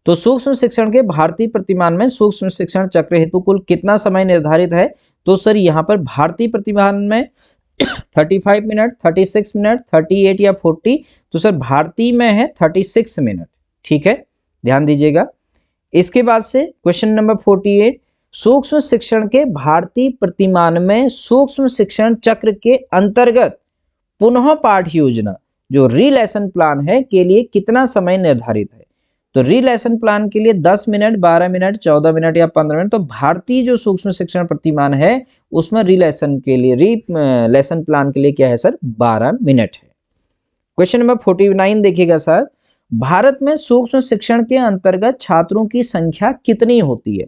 तो सूक्ष्म शिक्षण के भारतीय प्रतिमान में सूक्ष्म शिक्षण चक्र हेतु कुल कितना समय निर्धारित है? तो सर यहाँ पर भारतीय प्रतिमान में 35 मिनट, 36 मिनट, 38 या 40, तो सर भारतीय में है 36 मिनट। ठीक है, ध्यान दीजिएगा। इसके बाद से क्वेश्चन नंबर 48, सूक्ष्म शिक्षण के भारतीय प्रतिमान में सूक्ष्म शिक्षण चक्र के अंतर्गत पुनः पाठ योजना जो री-लेसन प्लान है के लिए कितना समय निर्धारित है? तो री-लेसन प्लान के लिए 10 मिनट, 12 मिनट, 14 मिनट या 15 मिनट। तो भारतीय जो सूक्ष्म शिक्षण प्रतिमान है उसमें री-लेसन प्लान के लिए क्या है सर, 12 मिनट है। क्वेश्चन नंबर 49 देखिएगा सर, भारत में सूक्ष्म शिक्षण के अंतर्गत छात्रों की संख्या कितनी होती है?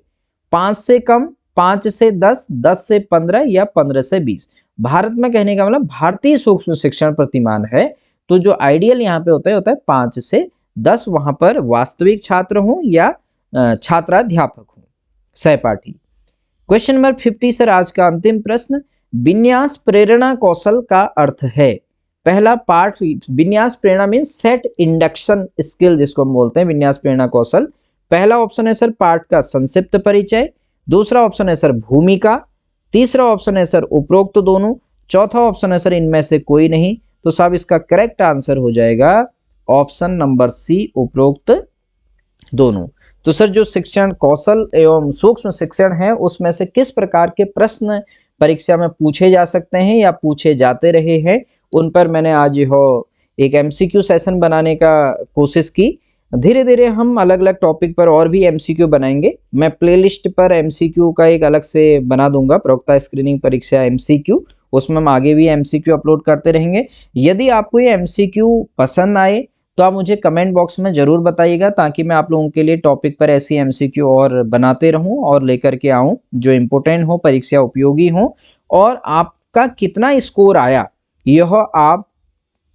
5 से कम, 5 से 10, 10 से 15 या 15 से 20? भारत में कहने का मतलब भारतीय सूक्ष्म शिक्षण प्रतिमान है, तो जो आइडियल यहाँ पे होता है 5 से 10, वहां पर वास्तविक छात्र हो या छात्राध्यापक हो, सहपाठी। क्वेश्चन नंबर 50 सर, आज का अंतिम प्रश्न, विन्यास प्रेरणा कौशल का अर्थ है? पहला पाठ, विन्यास प्रेरणा मीन्स सेट इंडक्शन स्किल जिसको हम बोलते हैं, विन्यास प्रेरणा कौशल। पहला ऑप्शन है सर पाठ का संक्षिप्त परिचय, दूसरा ऑप्शन है सर भूमिका, तीसरा ऑप्शन है सर उपरोक्त दोनों, चौथा ऑप्शन है सर इनमें से कोई नहीं। तो साहब इसका करेक्ट आंसर हो जाएगा ऑप्शन नंबर सी, उपरोक्त दोनों। तो सर जो शिक्षण कौशल एवं सूक्ष्म शिक्षण है उसमें से किस प्रकार के प्रश्न परीक्षा में पूछे जा सकते हैं या पूछे जाते रहे हैं, उन पर मैंने आज एक एमसीक्यू सेशन बनाने का कोशिश की। धीरे धीरे हम अलग अलग टॉपिक पर और भी एमसीक्यू बनाएंगे। मैं प्लेलिस्ट पर एमसीक्यू का एक अलग से बना दूंगा, प्रवक्ता स्क्रीनिंग परीक्षा एमसीक्यू, उसमें हम आगे भी एमसीक्यू अपलोड करते रहेंगे। यदि आपको ये एमसीक्यू पसंद आए तो आप मुझे कमेंट बॉक्स में ज़रूर बताइएगा, ताकि मैं आप लोगों के लिए टॉपिक पर ऐसी एमसीक्यू और बनाते रहूं और लेकर के आऊं जो इम्पोर्टेंट हो, परीक्षा उपयोगी हो। और आपका कितना स्कोर आया यह आप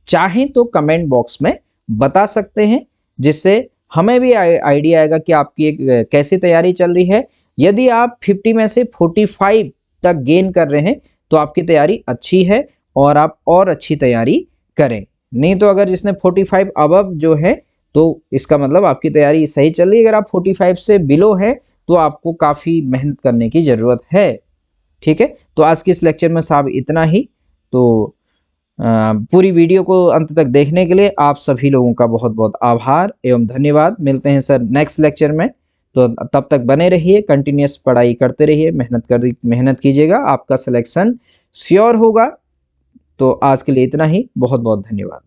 चाहें तो कमेंट बॉक्स में बता सकते हैं, जिससे हमें भी आइडिया आएगा कि आपकी एक कैसी तैयारी चल रही है। यदि आप 50 में से 45 तक गेन कर रहे हैं तो आपकी तैयारी अच्छी है और आप और अच्छी तैयारी करें। नहीं तो अगर जिसने 45 अबव जो है तो इसका मतलब आपकी तैयारी सही चल रही है। अगर आप 45 से बिलो है तो आपको काफ़ी मेहनत करने की ज़रूरत है। ठीक है, तो आज के इस लेक्चर में साहब इतना ही। तो पूरी वीडियो को अंत तक देखने के लिए आप सभी लोगों का बहुत बहुत आभार एवं धन्यवाद। मिलते हैं सर नेक्स्ट लेक्चर में, तो तब तक बने रहिए, कंटिन्यूस पढ़ाई करते रहिए, मेहनत कीजिएगा, आपका सिलेक्शन श्योर होगा। तो आज के लिए इतना ही, बहुत बहुत धन्यवाद।